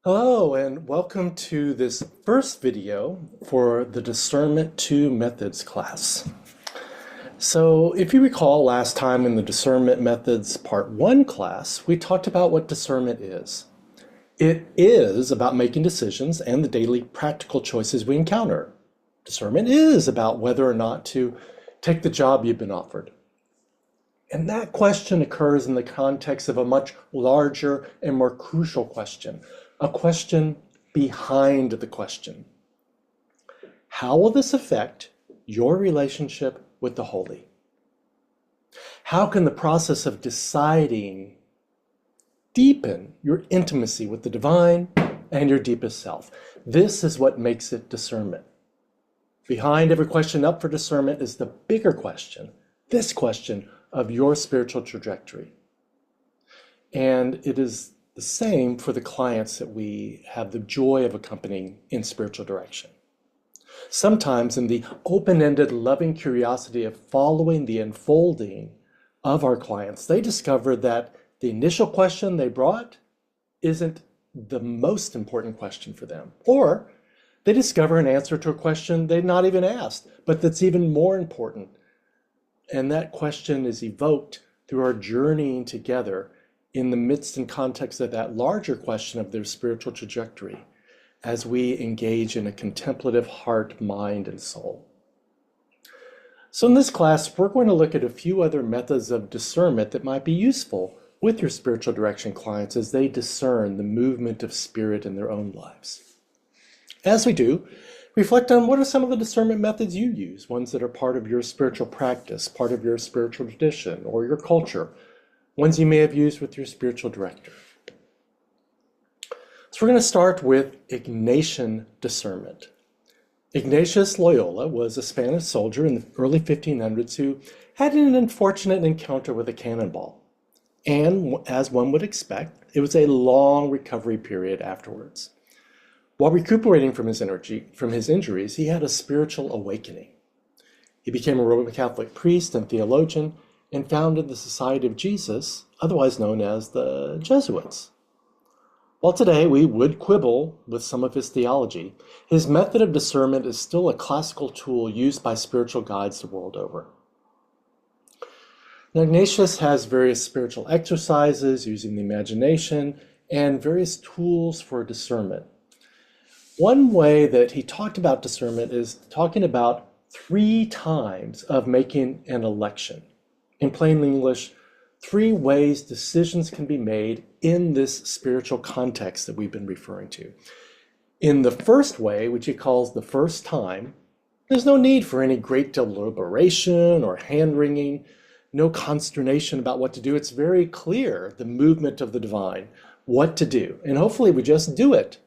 Hello and welcome to this first video for the Discernment 2 Methods class. So if you recall last time in the Discernment Methods Part 1 class, we talked about what discernment is. It is about making decisions and the daily practical choices we encounter. Discernment is about whether or not to take the job you've been offered. And that question occurs in the context of a much larger and more crucial question, a question behind the question. How will this affect your relationship with the holy? How can the process of deciding deepen your intimacy with the divine and your deepest self? This is what makes it discernment. Behind every question up for discernment is the bigger question, this question of your spiritual trajectory. And it is the same for the clients that we have the joy of accompanying in spiritual direction. Sometimes in the open-ended loving curiosity of following the unfolding of our clients, they discover that the initial question they brought isn't the most important question for them. Or they discover an answer to a question they'd not even asked, but that's even more important. And that question is evoked through our journeying together in the midst and context of that larger question of their spiritual trajectory as we engage in a contemplative heart, mind, and soul. So in this class, we're going to look at a few other methods of discernment that might be useful with your spiritual direction clients as they discern the movement of spirit in their own lives. As we do, reflect on what are some of the discernment methods you use, ones that are part of your spiritual practice, part of your spiritual tradition, or your culture, ones you may have used with your spiritual director. So we're going to start with Ignatian discernment. Ignatius Loyola was a Spanish soldier in the early 1500s who had an unfortunate encounter with a cannonball. And as one would expect, it was a long recovery period afterwards. While recuperating from his injuries, he had a spiritual awakening. He became a Roman Catholic priest and theologian and founded the Society of Jesus, otherwise known as the Jesuits. While today we would quibble with some of his theology, his method of discernment is still a classical tool used by spiritual guides the world over. Now, Ignatius has various spiritual exercises using the imagination and various tools for discernment. One way that he talked about discernment is talking about 3 times of making an election. In plain English, 3 ways decisions can be made in this spiritual context that we've been referring to. In the first way, which he calls the first time, there's no need for any great deliberation or hand-wringing, no consternation about what to do. It's very clear, the movement of the divine, what to do. And hopefully we just do it.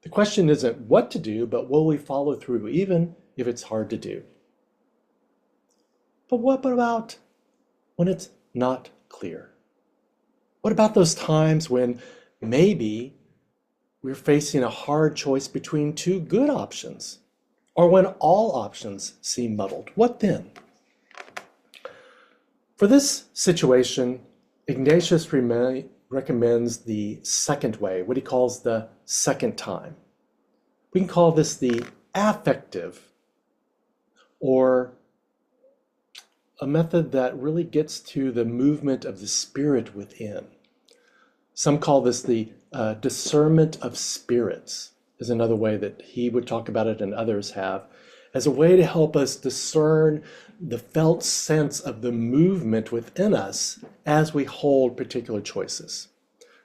The question isn't what to do, but will we follow through, even if it's hard to do? But what about when it's not clear? What about those times when maybe we're facing a hard choice between 2 good options, or when all options seem muddled? What then? For this situation, Ignatius recommends the second way, what he calls the second time. We can call this the affective, or a method that really gets to the movement of the spirit within. Some call this the discernment of spirits, is another way that he would talk about it and others have, as a way to help us discern the felt sense of the movement within us as we hold particular choices.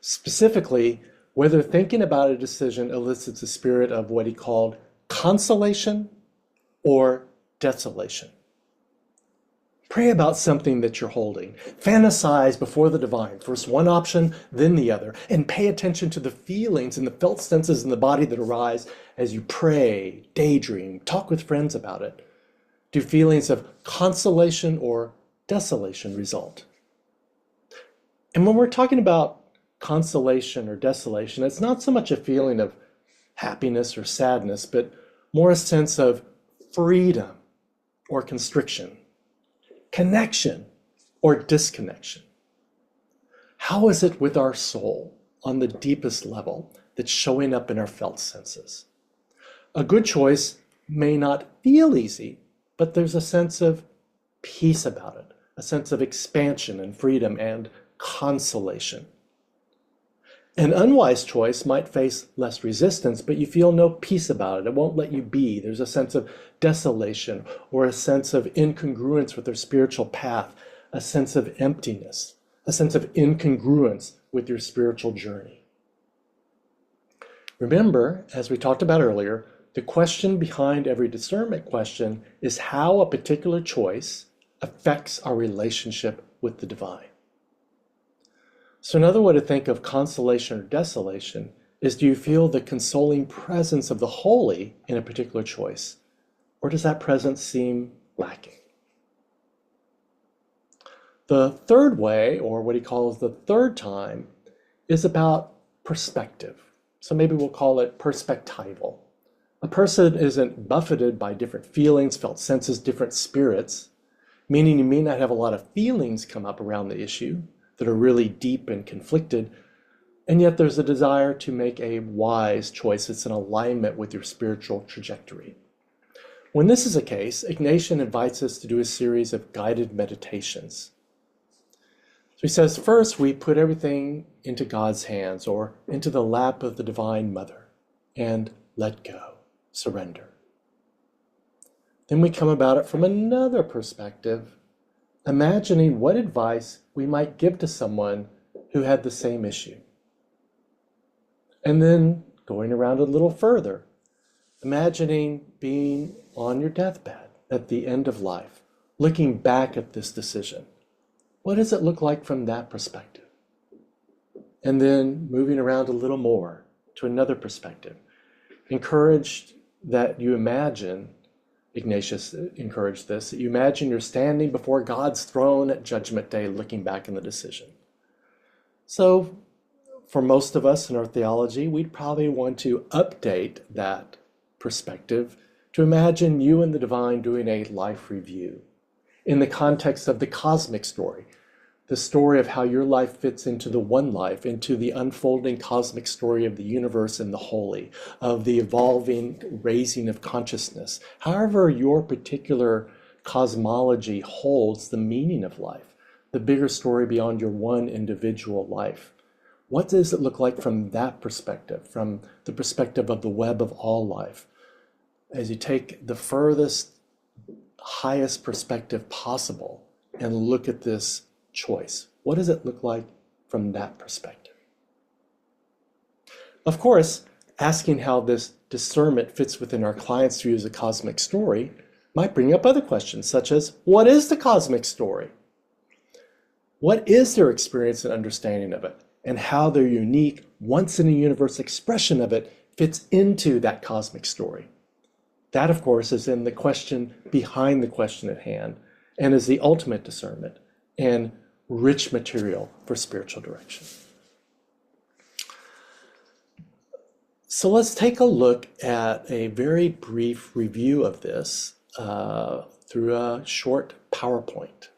Specifically, whether thinking about a decision elicits a spirit of what he called consolation or desolation. Pray about something that you're holding. Fantasize before the divine, first one option, then the other, and pay attention to the feelings and the felt senses in the body that arise as you pray, daydream, talk with friends about it. Do feelings of consolation or desolation result? And when we're talking about consolation or desolation, it's not so much a feeling of happiness or sadness, but more a sense of freedom or constriction, connection or disconnection. How is it with our soul on the deepest level that's showing up in our felt senses. A good choice may not feel easy, but there's a sense of peace about it, a sense of expansion and freedom and consolation. An unwise choice might face less resistance, but you feel no peace about it. It won't let you be. There's a sense of desolation or a sense of incongruence with your spiritual path, a sense of emptiness, a sense of incongruence with your spiritual journey. Remember, as we talked about earlier, the question behind every discernment question is how a particular choice affects our relationship with the divine. So another way to think of consolation or desolation is, do you feel the consoling presence of the holy in a particular choice, or does that presence seem lacking? The third way, or what he calls the third time, is about perspective. So maybe we'll call it perspectival. A person isn't buffeted by different feelings, felt senses, different spirits, meaning you may not have a lot of feelings come up around the issue that are really deep and conflicted, and yet there's a desire to make a wise choice that's in alignment with your spiritual trajectory. When this is the case, Ignatian invites us to do a series of guided meditations. So he says, first, we put everything into God's hands or into the lap of the Divine Mother and let go, surrender. Then we come about it from another perspective, imagining what advice we might give to someone who had the same issue. And then going around a little further, imagining being on your deathbed at the end of life, looking back at this decision. What does it look like from that perspective? And then moving around a little more to another perspective. Encouraged that you imagine, Ignatius encouraged this, that you imagine you're standing before God's throne at Judgment Day looking back in the decision. So for most of us in our theology, we'd probably want to update that perspective to imagine you and the divine doing a life review in the context of the cosmic story, the story of how your life fits into the one life, into the unfolding cosmic story of the universe and the holy, of the evolving raising of consciousness. However your particular cosmology holds the meaning of life, the bigger story beyond your one individual life. What does it look like from that perspective, from the perspective of the web of all life? As you take the furthest, highest perspective possible and look at this choice, what does it look like from that perspective? Of course, asking how this discernment fits within our client's view as a cosmic story might bring up other questions, such as, what is the cosmic story? What is their experience and understanding of it? And how their unique, once-in-a-universe expression of it fits into that cosmic story. That, of course, is in the question behind the question at hand, and is the ultimate discernment and rich material for spiritual direction. So let's take a look at a very brief review of this through a short PowerPoint.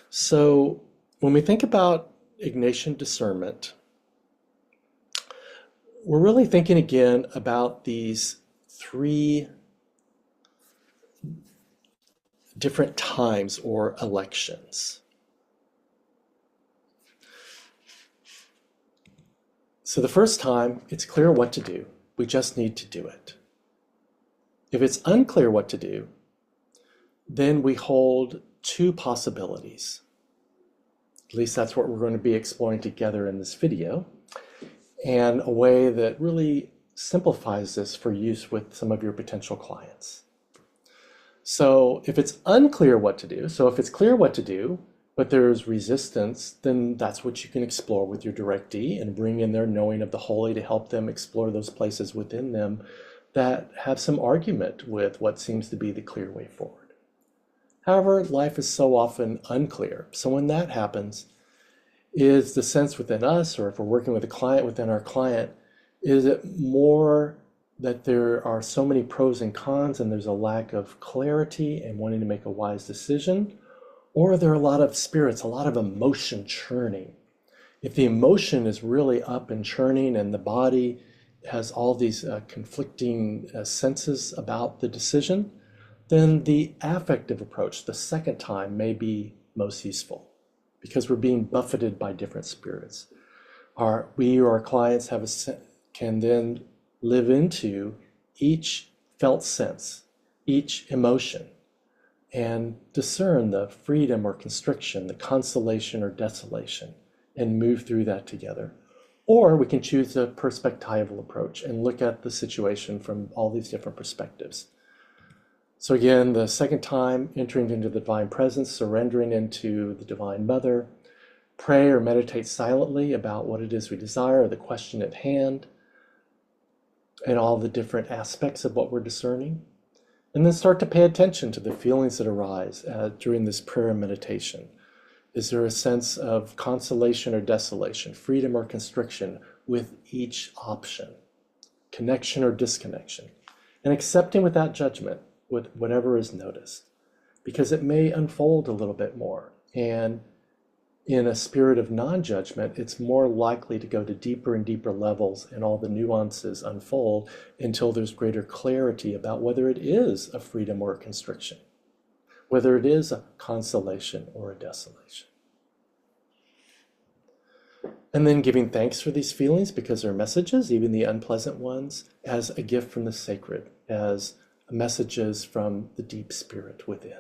So when we think about Ignatian discernment, we're really thinking again about these three different times or elections. So the first time, it's clear what to do. We just need to do it. If it's unclear what to do, then we hold two possibilities. At least that's what we're going to be exploring together in this video, and a way that really simplifies this for use with some of your potential clients. So if it's unclear what to do, so if it's clear what to do, but there's resistance, then that's what you can explore with your directee and bring in their knowing of the holy to help them explore those places within them that have some argument with what seems to be the clear way forward. However, life is so often unclear. So when that happens, is the sense within us, or if we're working with a client within our client, is it more that there are so many pros and cons and there's a lack of clarity and wanting to make a wise decision? Or there are a lot of spirits, a lot of emotion churning. If the emotion is really up and churning and the body has all these conflicting senses about the decision, then the affective approach, the second time, may be most useful because we're being buffeted by different spirits. We or our clients can then live into each felt sense, each emotion, and discern the freedom or constriction, the consolation or desolation, and move through that together. Or we can choose the perspectival approach and look at the situation from all these different perspectives. So again, the second time, entering into the divine presence, surrendering into the Divine Mother, pray or meditate silently about what it is we desire, or the question at hand, and all the different aspects of what we're discerning. And then start to pay attention to the feelings that arise during this prayer and meditation. Is there a sense of consolation or desolation, freedom or constriction with each option, connection or disconnection? And accepting without judgment with whatever is noticed, because it may unfold a little bit more. And in a spirit of non-judgment, it's more likely to go to deeper and deeper levels and all the nuances unfold until there's greater clarity about whether it is a freedom or a constriction, whether it is a consolation or a desolation. And then giving thanks for these feelings because they're messages, even the unpleasant ones, as a gift from the sacred, as messages from the deep spirit within.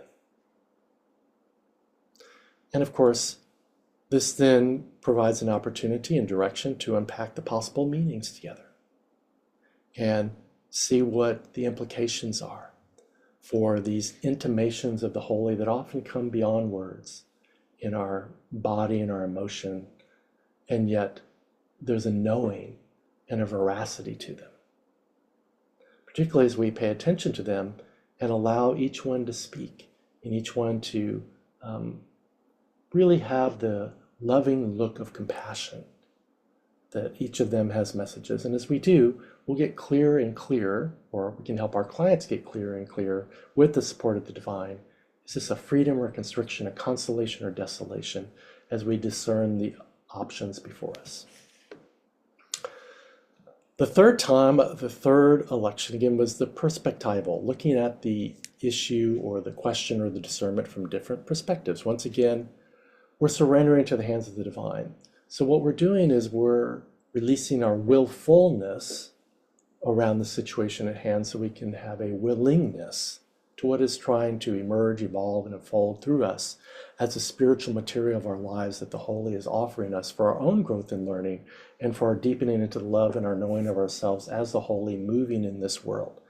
And of course, this then provides an opportunity and direction to unpack the possible meanings together and see what the implications are for these intimations of the holy that often come beyond words in our body and our emotion, and yet there's a knowing and a veracity to them, particularly as we pay attention to them and allow each one to speak and each one to really have the loving look of compassion that each of them has messages. And as we do, we'll get clearer and clearer, or we can help our clients get clearer and clearer with the support of the divine. Is this a freedom or a constriction, a consolation or desolation, as we discern the options before us? The third time, the third election, again, was the perspectival, looking at the issue or the question or the discernment from different perspectives. Once again, we're surrendering to the hands of the divine. So what we're doing is we're releasing our willfulness around the situation at hand so we can have a willingness to what is trying to emerge, evolve, and unfold through us as the spiritual material of our lives that the Holy is offering us for our own growth and learning and for our deepening into the love and our knowing of ourselves as the Holy moving in this world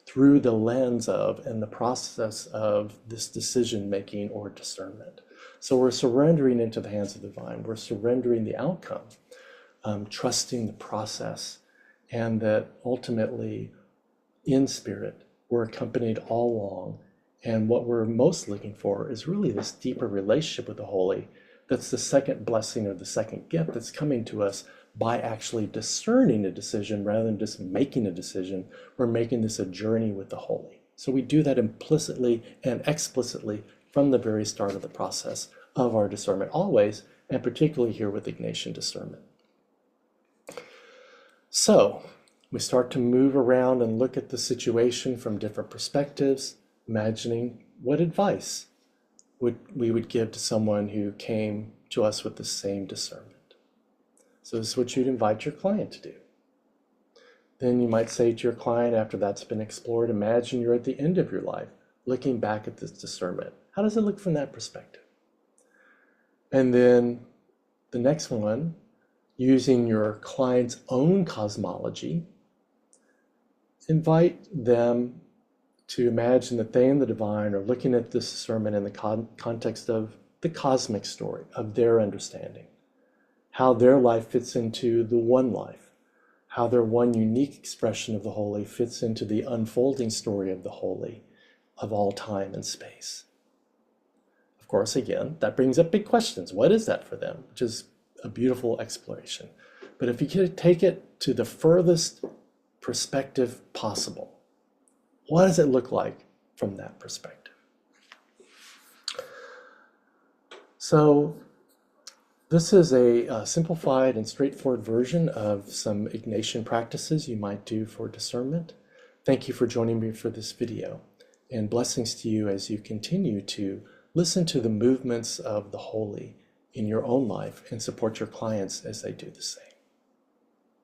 through the lens of and the process of this decision-making or discernment. So we're surrendering into the hands of the divine. We're surrendering the outcome, trusting the process, and that ultimately in spirit, we're accompanied all along. And what we're most looking for is really this deeper relationship with the Holy. That's the second blessing or the second gift that's coming to us by actually discerning a decision rather than just making a decision. We're making this a journey with the Holy. So we do that implicitly and explicitly from the very start of the process of our discernment, always, and particularly here with Ignatian discernment. So we start to move around and look at the situation from different perspectives, imagining what advice we would give to someone who came to us with the same discernment. So this is what you'd invite your client to do. Then you might say to your client, after that's been explored, imagine you're at the end of your life, looking back at this discernment. How does it look from that perspective? And then the next one, using your client's own cosmology, invite them to imagine that they and the divine are looking at this discernment in the context of the cosmic story, of their understanding, how their life fits into the one life, how their one unique expression of the Holy fits into the unfolding story of the Holy of all time and space. Of course, again, that brings up big questions. What is that for them? Which is a beautiful exploration. But if you could take it to the furthest perspective possible, what does it look like from that perspective? So this is a simplified and straightforward version of some Ignatian practices you might do for discernment. Thank you for joining me for this video, and blessings to you as you continue to listen to the movements of the holy in your own life and support your clients as they do the same.